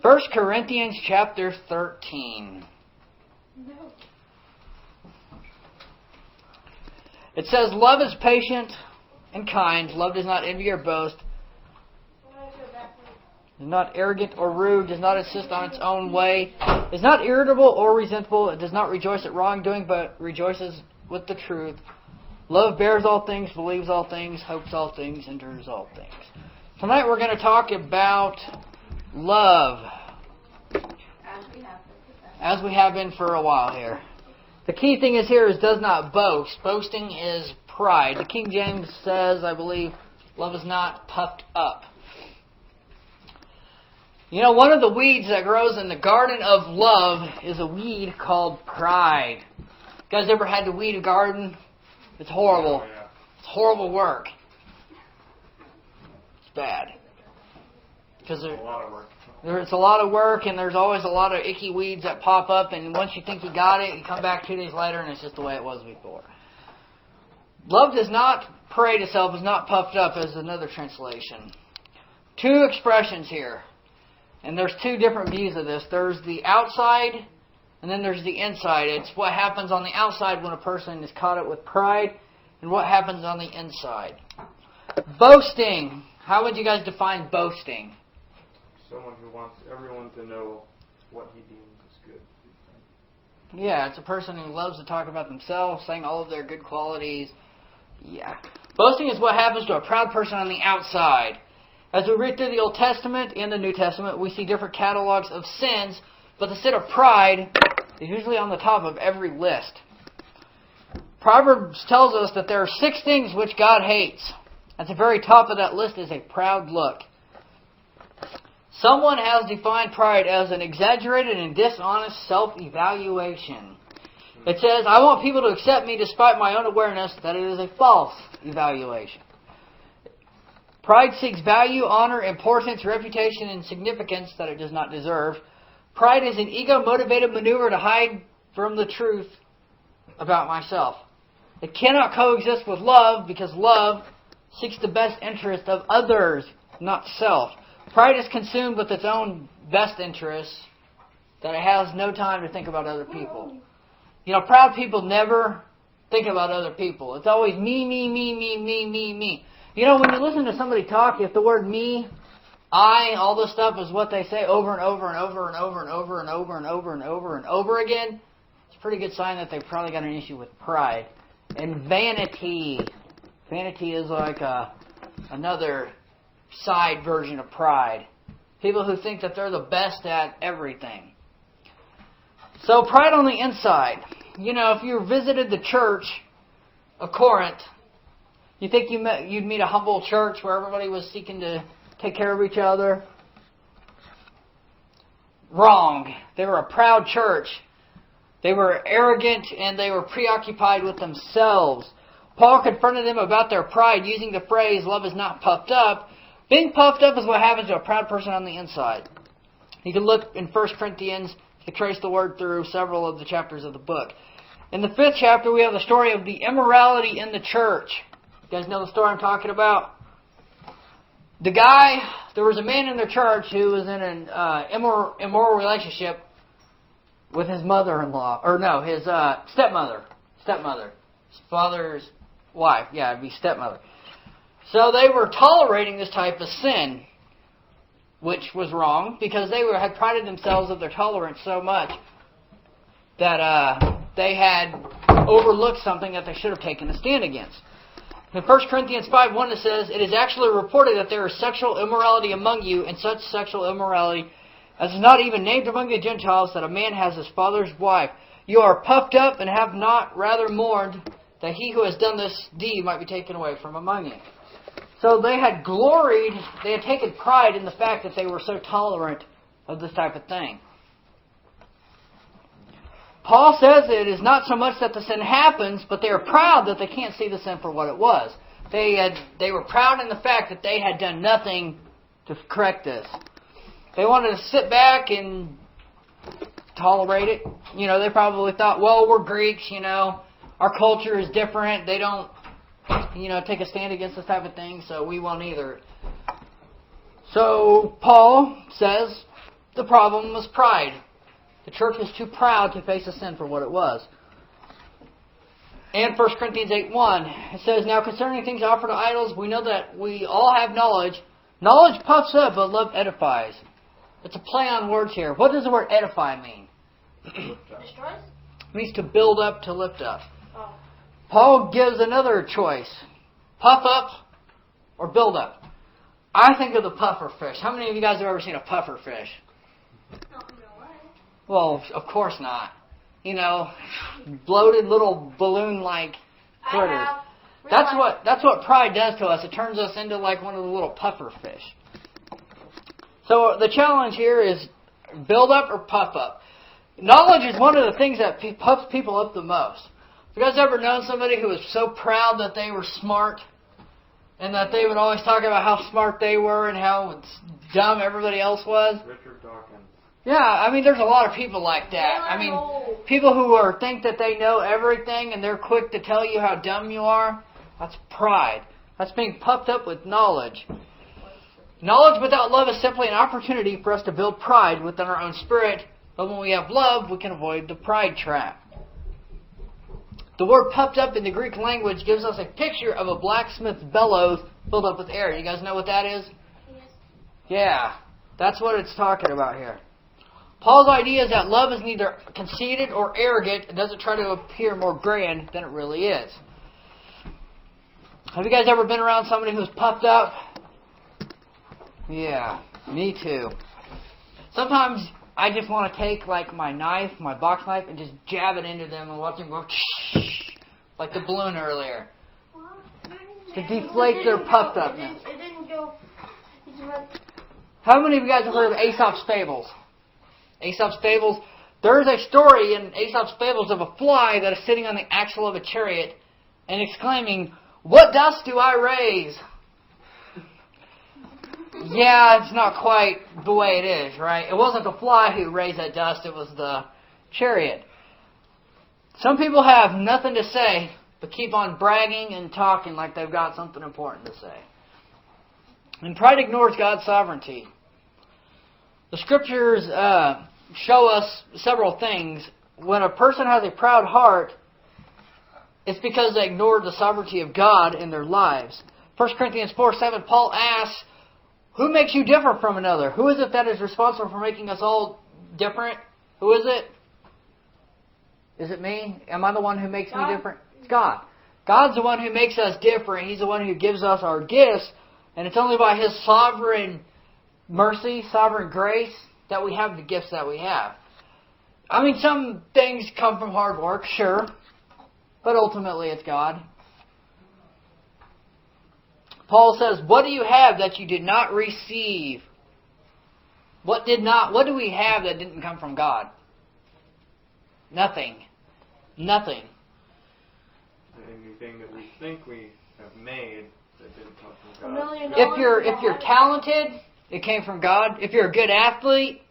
1 Corinthians chapter 13. It says, love is patient and kind. Love does not envy or boast. Is not arrogant or rude. Does not insist on its own way. Is not irritable or resentful. It does not rejoice at wrongdoing, but rejoices with the truth. Love bears all things, believes all things, hopes all things, endures all things. Tonight we're going to talk about love. As we have been for a while here. The key thing is here is does not boast. Boasting is pride. The King James says, I believe, love is not puffed up. You know, one of the weeds that grows in the garden of love is a weed called pride. You guys ever had to weed a garden? It's horrible. Oh, yeah. It's horrible work. It's bad. Because It's a lot of work. There's a lot of work, and there's always a lot of icky weeds that pop up, and once you think you got it, you come back 2 days later, and it's just the way it was before. Love does not parade itself, is not puffed up, as another translation. Two expressions here, and there's two different views of this. There's the outside, and then there's the inside. It's what happens on the outside when a person is caught up with pride, and what happens on the inside. Boasting. How would you guys define boasting? Someone who wants everyone to know what he deems is good. Yeah, it's a person who loves to talk about themselves, saying all of their good qualities. Yeah. Boasting is what happens to a proud person on the outside. As we read through the Old Testament and the New Testament, we see different catalogs of sins, but the sin of pride is usually on the top of every list. Proverbs tells us that there are 6 things which God hates. At the very top of that list is a proud look. Someone has defined pride as an exaggerated and dishonest self-evaluation. It says, I want people to accept me despite my own awareness that it is a false evaluation. Pride seeks value, honor, importance, reputation, and significance that it does not deserve. Pride is an ego-motivated maneuver to hide from the truth about myself. It cannot coexist with love because love seeks the best interest of others, not self. Pride is consumed with its own best interests that it has no time to think about other people. You know, proud people never think about other people. It's always me, me, me, me, me, me, me. You know, when you listen to somebody talk, if the word me, I, all this stuff is what they say over and over and over and over and over and over and over and over and over again, it's a pretty good sign that they've probably got an issue with pride. And vanity. Vanity is like another side version of pride. People who think that they're the best at everything. So pride on the inside. You know, if you visited the church of Corinth, you think you'd meet a humble church where everybody was seeking to take care of each other? Wrong. They were a proud church. They were arrogant and they were preoccupied with themselves. Paul confronted them about their pride using the phrase, love is not puffed up. Being puffed up is what happens to a proud person on the inside. You can look in 1 Corinthians to trace the word through several of the chapters of the book. In the 5th chapter, we have the story of the immorality in the church. You guys know the story I'm talking about? There was a man in the church who was in an immoral relationship with his mother-in-law. Or no, his stepmother. His father's wife. Yeah, it'd be stepmother. So they were tolerating this type of sin, which was wrong because they had prided themselves of their tolerance so much that they had overlooked something that they should have taken a stand against. In 1 Corinthians 5:1 it says, it is actually reported that there is sexual immorality among you, and such sexual immorality as is not even named among the Gentiles, that a man has his father's wife. You are puffed up and have not rather mourned that he who has done this deed might be taken away from among you. So they had gloried, they had taken pride in the fact that they were so tolerant of this type of thing. Paul says it is not so much that the sin happens, but they are proud that they can't see the sin for what it was. They were proud in the fact that they had done nothing to correct this. They wanted to sit back and tolerate it. You know, they probably thought, well, we're Greeks, you know, our culture is different. They don't, you know, take a stand against this type of thing, so we won't either. So Paul says, The problem was pride. The church was too proud to face the sin for what it was. And 1 Corinthians 8:1, it says, "Now concerning things offered to idols, we know that we all have knowledge. Knowledge puffs up, but love edifies." It's a play on words here. What does the word edify mean? Destroys? It means to build up, to lift up. Oh. Paul gives another choice. Puff up or build up. I think of the puffer fish. How many of you guys have ever seen a puffer fish? Not in real life. Well, of course not. You know, bloated little balloon-like critters. I have. Real life. That's what pride does to us. It turns us into like one of the little puffer fish. So the challenge here is build up or puff up. Knowledge is one of the things that puffs people up the most. Have you guys ever known somebody who was so proud that they were smart and that they would always talk about how smart they were and how dumb everybody else was? Richard Dawkins. Yeah, I mean, there's a lot of people like that. I mean, people who think that they know everything and they're quick to tell you how dumb you are. That's pride. That's being puffed up with knowledge. Knowledge without love is simply an opportunity for us to build pride within our own spirit. But when we have love, we can avoid the pride trap. The word puffed up in the Greek language gives us a picture of a blacksmith's bellows filled up with air. You guys know what that is? Yes. Yeah, that's what it's talking about here. Paul's idea is that love is neither conceited or arrogant. It doesn't try to appear more grand than it really is. Have you guys ever been around somebody who's puffed up? Yeah, me too. Sometimes I just want to take like my knife, my box knife, and just jab it into them and watch them go like the balloon earlier. To deflate their puffed upness. It didn't go. How many of you guys have heard of Aesop's Fables? Aesop's Fables. There's a story in Aesop's Fables of a fly that is sitting on the axle of a chariot and exclaiming, "What dust do I raise?" Yeah, it's not quite the way it is, right? It wasn't the fly who raised that dust, it was the chariot. Some people have nothing to say, but keep on bragging and talking like they've got something important to say. And pride ignores God's sovereignty. The Scriptures show us several things. When a person has a proud heart, it's because they ignore the sovereignty of God in their lives. 1 Corinthians 4:7, Paul asks, "Who makes you different from another? Who is it that is responsible for making us all different? Who is it? Is it me? Am I the one who makes me different?" It's God. God's the one who makes us different. He's the one who gives us our gifts. And it's only by His sovereign mercy, sovereign grace, that we have the gifts that we have. I mean, some things come from hard work, sure. But ultimately it's God. Paul says, "What do you have that you did not receive?" What do we have that didn't come from God? Nothing. Nothing. Anything that we think we have made that didn't come from $1 God. million. If you're talented, it came from God. If you're a good athlete,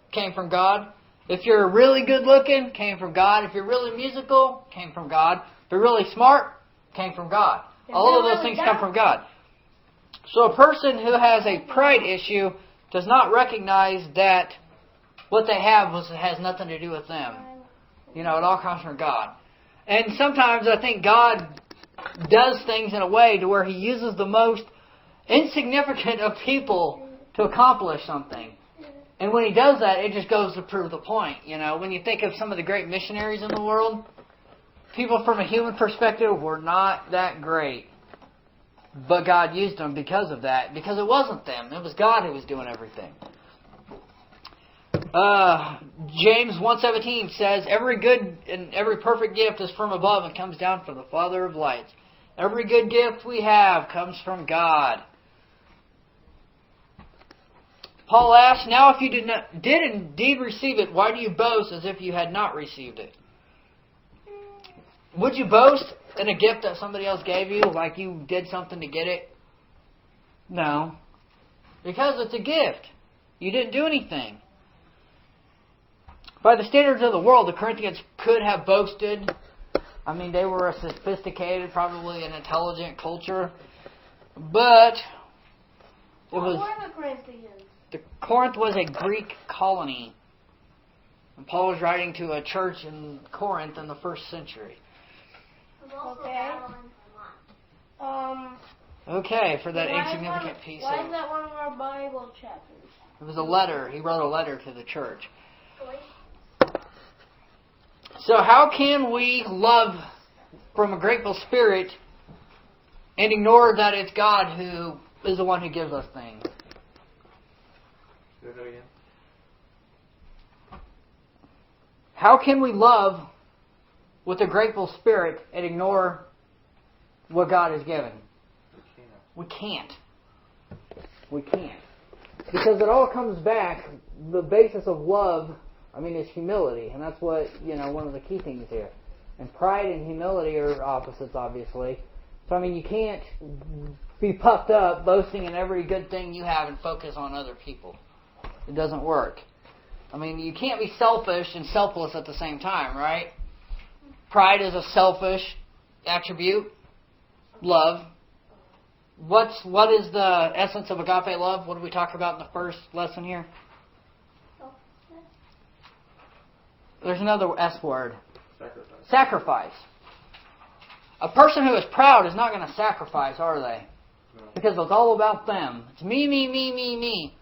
it came from God. If you're really good looking, it came from God. If you're really musical, it came from God. If you're really smart, it came from God. All of those things come from God. So a person who has a pride issue does not recognize that what they have has nothing to do with them. You know, it all comes from God. And sometimes I think God does things in a way to where He uses the most insignificant of people to accomplish something. And when He does that, it just goes to prove the point. You know, when you think of some of the great missionaries in the world, people from a human perspective were not that great. But God used them because of that. Because it wasn't them. It was God who was doing everything. James 1:17 says, "Every good and every perfect gift is from above and comes down from the Father of lights." Every good gift we have comes from God. Paul asks, "Now if you did indeed receive it, why do you boast as if you had not received it?" Would you boast in a gift that somebody else gave you, like you did something to get it? No. Because it's a gift. You didn't do anything. By the standards of the world, the Corinthians could have boasted. I mean, they were a sophisticated, probably an intelligent culture. But It was What were the Corinthians? Corinth was a Greek colony. And Paul was writing to a church in Corinth in the 1st century. Okay. Okay, for that Why is insignificant piece Why of... is that one of our Bible chapters? It was a letter. He wrote a letter to the church. So how can we love from a grateful spirit and ignore that it's God who is the one who gives us things? Say that again. How can we love with a grateful spirit and ignore what God has given? We can't. We can't. Because it all comes back, the basis of love, is humility. And that's what, one of the key things here. And pride and humility are opposites, obviously. So, you can't be puffed up, boasting in every good thing you have and focus on other people. It doesn't work. You can't be selfish and selfless at the same time, right? Pride is a selfish attribute. Love. What is the essence of agape love? What did we talk about in the first lesson here? There's another S word. Sacrifice. A person who is proud is not going to sacrifice, are they? No. Because it's all about them. It's me, me, me, me, me.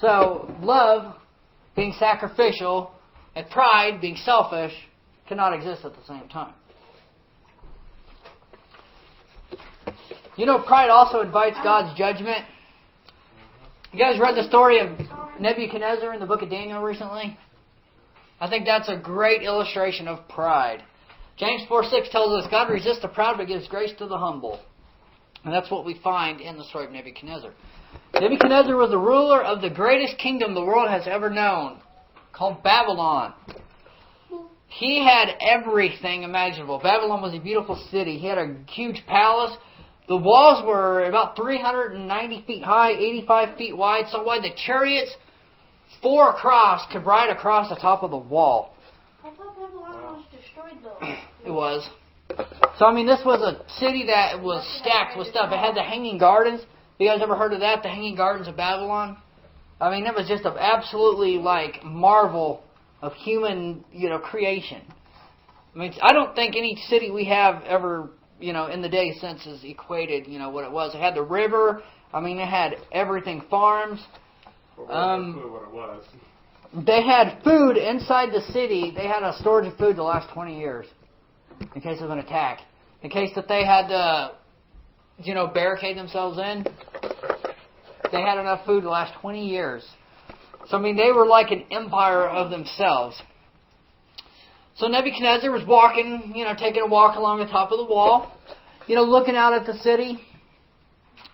So, love, being sacrificial, and pride, being selfish, cannot exist at the same time. Pride also invites God's judgment. You guys read the story of Nebuchadnezzar in the book of Daniel recently? I think that's a great illustration of pride. James 4:6 tells us, God resists the proud but gives grace to the humble. And that's what we find in the story of Nebuchadnezzar. Nebuchadnezzar was the ruler of the greatest kingdom the world has ever known, called Babylon. He had everything imaginable. Babylon was a beautiful city. He had a huge palace. The walls were about 390 feet high, 85 feet wide, so wide the chariots, 4 across, could ride across the top of the wall. I thought Babylon was destroyed, though. It was. So, this was a city that was stacked with stuff. It had the Hanging Gardens. You guys ever heard of that? The Hanging Gardens of Babylon? It was just an absolutely, marvel of human, creation. I don't think any city we have ever, in the day since is equated, what it was. It had the river. It had everything, farms. Well, we have no clue what it was. They had food inside the city. They had a storage of food the last 20 years in case of an attack. In case that they had to, barricade themselves in. They had enough food the last 20 years. So, they were like an empire of themselves. So Nebuchadnezzar was walking, taking a walk along the top of the wall, looking out at the city.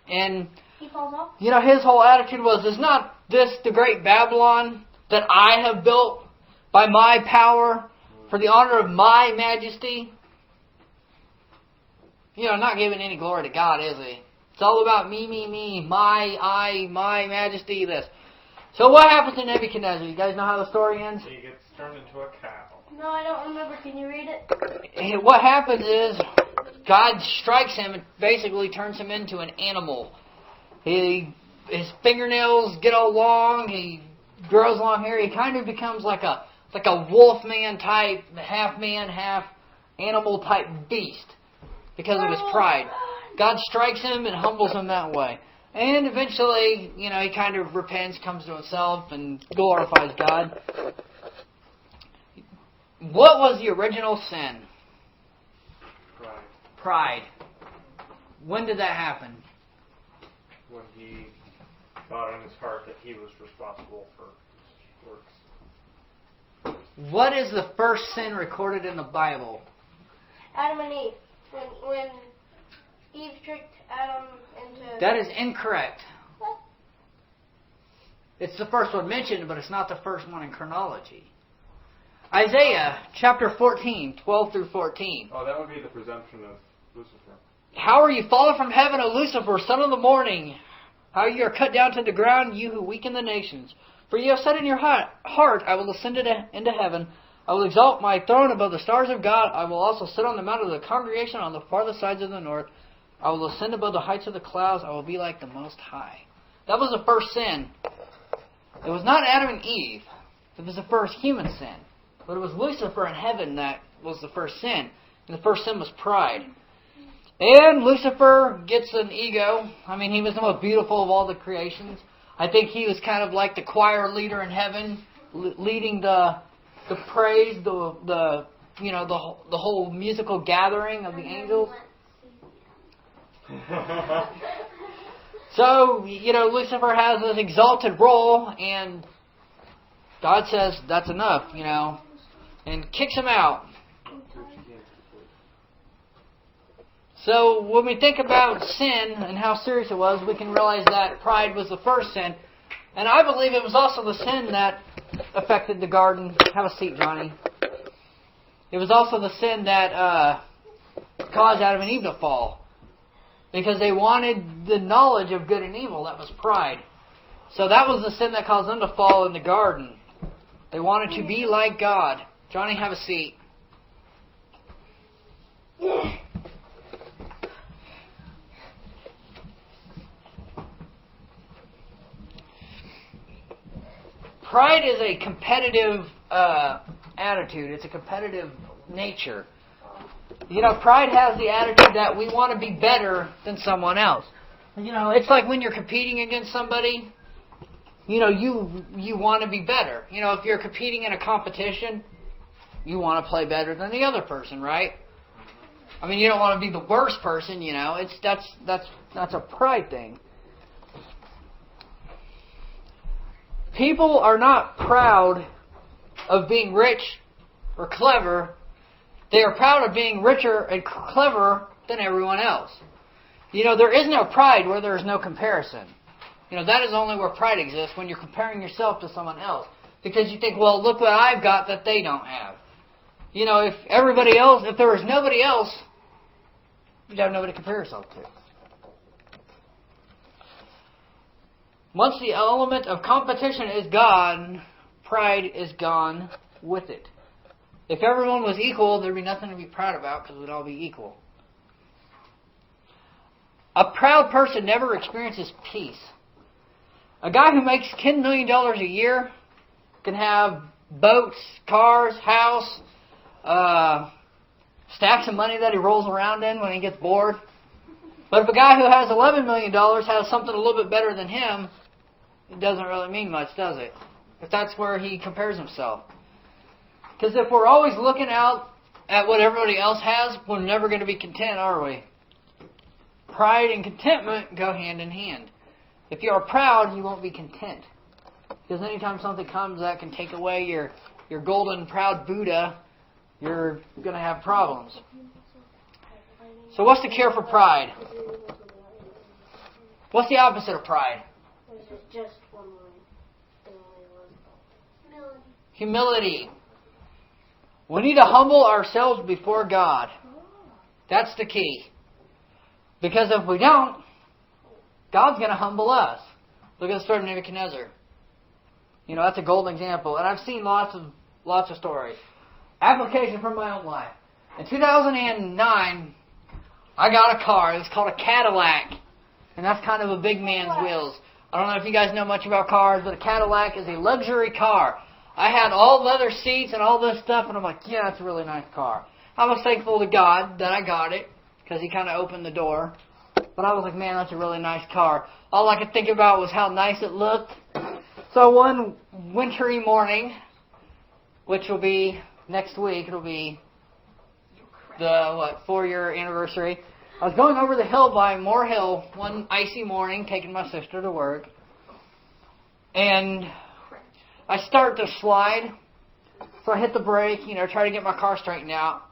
And, He falls off? his whole attitude was, is not this the great Babylon that I have built by my power for the honor of my majesty? Not giving any glory to God, is he? It's all about me, me, me, my majesty, this. So what happens to Nebuchadnezzar? You guys know how the story ends? He gets turned into a cow. No, I don't remember. Can you read it? And what happens is God strikes him and basically turns him into an animal. His fingernails get all long. He grows long hair. He kind of becomes like a wolf man type, half man, half animal type beast because of his pride. God strikes him and humbles him that way. And eventually, he kind of repents, comes to himself, and glorifies God. What was the original sin? Pride. When did that happen? When he thought in his heart that he was responsible for his works. What is the first sin recorded in the Bible? Adam and Eve. When Eve tricked Adam into... That is incorrect. What? It's the first one mentioned, but it's not the first one in chronology. Isaiah chapter 14, 12 through 14. Oh, that would be the presumption of Lucifer. How are you fallen from heaven, O Lucifer, son of the morning? How you are cut down to the ground, you who weaken the nations. For you have said in your heart, I will ascend into heaven. I will exalt my throne above the stars of God. I will also sit on the mount of the congregation on the farthest sides of the north. I will ascend above the heights of the clouds. I will be like the Most High. That was the first sin. It was not Adam and Eve. It was the first human sin. But it was Lucifer in heaven that was the first sin. And the first sin was pride. And Lucifer gets an ego. I mean, he was the most beautiful of all the creations. I think he was kind of like the choir leader in heaven, leading the praise, the whole musical gathering of the angels. So, Lucifer has this exalted role, and God says, that's enough, and kicks him out. So, when we think about sin and how serious it was, we can realize that pride was the first sin. And I believe it was also the sin that affected the garden. Have a seat, Johnny. It was also the sin that caused Adam and Eve to fall. Because they wanted the knowledge of good and evil. That was pride. So that was the sin that caused them to fall in the garden. They wanted to be like God. Johnny, have a seat. Pride is a competitive attitude. It's a competitive nature. Pride has the attitude that we want to be better than someone else. It's like when you're competing against somebody, you want to be better. If you're competing in a competition, you want to play better than the other person, right? I mean, you don't want to be the worst person, that's a pride thing. People are not proud of being rich or clever. They are proud of being richer and cleverer than everyone else. There is no pride where there is no comparison. That is only where pride exists, when you're comparing yourself to someone else. Because you think, well, look what I've got that they don't have. If there was nobody else, you'd have nobody to compare yourself to. Once the element of competition is gone, pride is gone with it. If everyone was equal, there'd be nothing to be proud about because we'd all be equal. A proud person never experiences peace. A guy who makes $10 million a year can have boats, cars, house, stacks of money that he rolls around in when he gets bored. But if a guy who has $11 million has something a little bit better than him, it doesn't really mean much, does it? If that's where he compares himself. Because if we're always looking out at what everybody else has, we're never going to be content, are we? Pride and contentment go hand in hand. If you are proud, you won't be content. Because anytime something comes that can take away your golden, proud Buddha, you're going to have problems. So what's the cure for pride? What's the opposite of pride? Just one word. Humility. We need to humble ourselves before God. That's the key. Because if we don't, God's going to humble us. Look at the story of Nebuchadnezzar. That's a golden example. And I've seen lots of stories. Application from my own life. In 2009, I got a car. It was called a Cadillac. And that's kind of a big man's wheels. I don't know if you guys know much about cars, but a Cadillac is a luxury car. I had all leather seats and all this stuff, and I'm like, yeah, it's a really nice car. I was thankful to God that I got it, because He kind of opened the door. But I was like, man, that's a really nice car. All I could think about was how nice it looked. So one wintry morning, which will be next week, it'll be the 4-year anniversary. I was going over the hill by Moore Hill one icy morning, taking my sister to work. And I start to slide. So I hit the brake, try to get my car straightened out.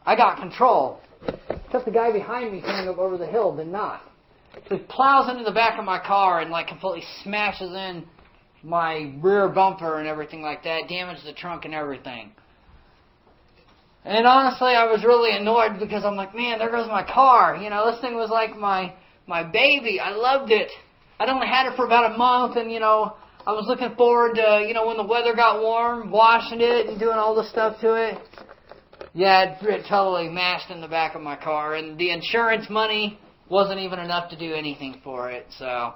I got control. Except the guy behind me coming up over the hill did not. So he plows into the back of my car and completely smashes in my rear bumper and everything like that. Damaged the trunk and everything. And honestly, I was really annoyed because I'm like, man, there goes my car. This thing was like my baby. I loved it. I'd only had it for about a month, and I was looking forward to, when the weather got warm, washing it and doing all the stuff to it. Yeah, it totally mashed in the back of my car, and the insurance money wasn't even enough to do anything for it. So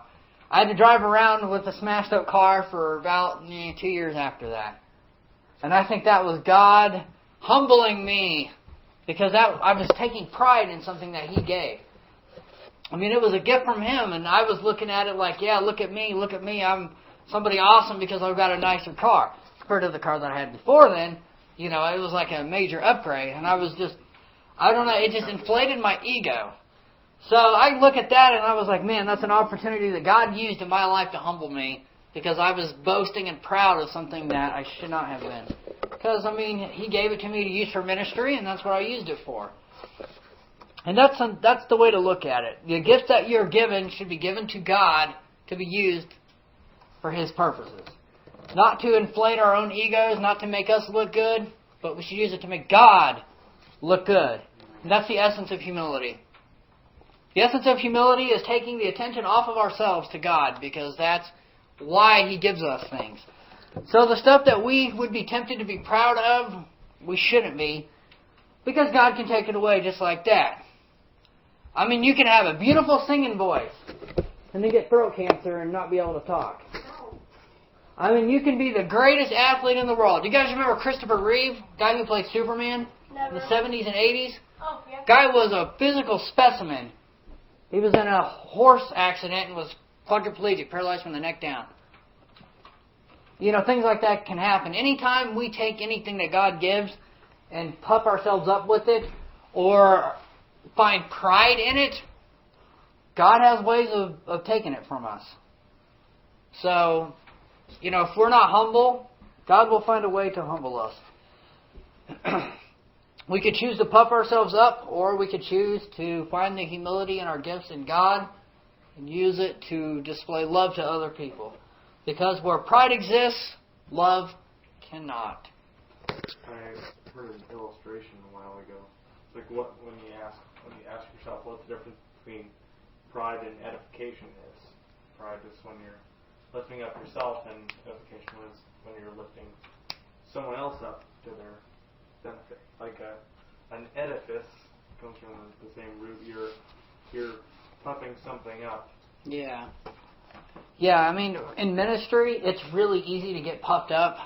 I had to drive around with a smashed up car for about 2 years after that. And I think that was God humbling me because I was taking pride in something that He gave. I mean, it was a gift from Him, and I was looking at it like, yeah, look at me, I'm somebody awesome because I've got a nicer car. Compared to the car that I had before then, it was like a major upgrade, and I was just, I don't know, it just inflated my ego. So I look at that and I was like, man, that's an opportunity that God used in my life to humble me because I was boasting and proud of something that I should not have been. Because, He gave it to me to use for ministry, and that's what I used it for. And that's the way to look at it. The gifts that you're given should be given to God to be used for His purposes. Not to inflate our own egos, not to make us look good, but we should use it to make God look good. And that's the essence of humility. The essence of humility is taking the attention off of ourselves to God, because that's why He gives us things. So the stuff that we would be tempted to be proud of, we shouldn't be, because God can take it away just like that. You can have a beautiful singing voice and then get throat cancer and not be able to talk. You can be the greatest athlete in the world. Do you guys remember Christopher Reeve, guy who played Superman in the 70s and 80s? Oh, yeah. Guy was a physical specimen. He was in a horse accident and was quadriplegic, paralyzed from the neck down. Things like that can happen. Anytime we take anything that God gives and puff ourselves up with it or find pride in it, God has ways of taking it from us. So, if we're not humble, God will find a way to humble us. We could choose to puff ourselves up, or we could choose to find the humility in our gifts in God and use it to display love to other people. Because where pride exists, love cannot. I heard an illustration a while ago. It's like when you ask yourself what the difference between pride and edification is. Pride is when you're lifting up yourself, and edification is when you're lifting someone else up to their benefit. Like an edifice comes from the same root. You're puffing something up. Yeah. Yeah, in ministry, it's really easy to get puffed up.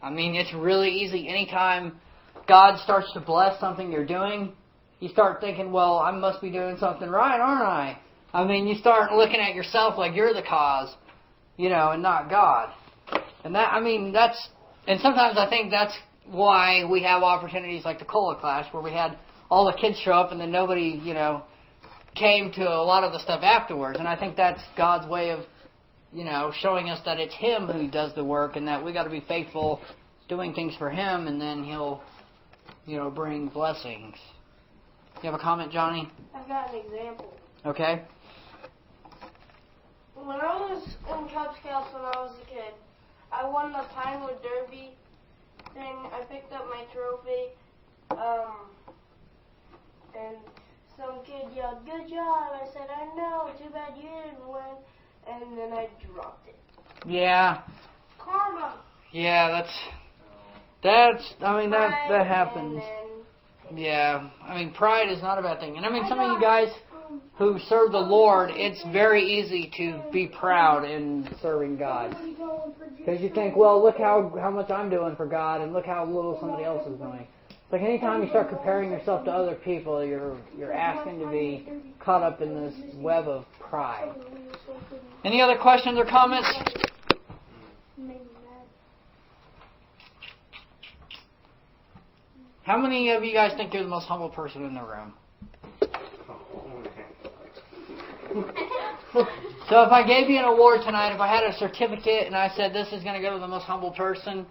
It's really easy. Anytime God starts to bless something you're doing, you start thinking, well, I must be doing something right, aren't I? You start looking at yourself like you're the cause, and not God. And and sometimes I think that's why we have opportunities like the Cola Clash, where we had all the kids show up and then nobody, came to a lot of the stuff afterwards. And I think that's God's way of, showing us that it's Him who does the work, and that we got to be faithful doing things for Him, and then He'll, bring blessings. You have a comment, Johnny? I've got an example. Okay. When I was in Cub Scouts when I was a kid, I won the Pinewood Derby thing. I picked up my trophy, and some kid yelled, "Good job!" I said, "I know, too bad you didn't win," and then I dropped it. Yeah. Karma. Yeah, that happens. Yeah, pride is not a bad thing. And some of you guys who serve the Lord, it's very easy to be proud in serving God. Because you think, well, look how much I'm doing for God, and look how little somebody else is doing. It's like anytime you start comparing yourself to other people, you're asking to be caught up in this web of pride. Any other questions or comments? How many of you guys think you're the most humble person in the room? So if I gave you an award tonight, if I had a certificate and I said this is going to go to the most humble person,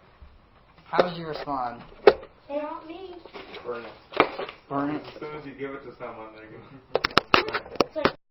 how would you respond? Not me. Burn it. Burn it. As soon as you give it to someone, they're going to...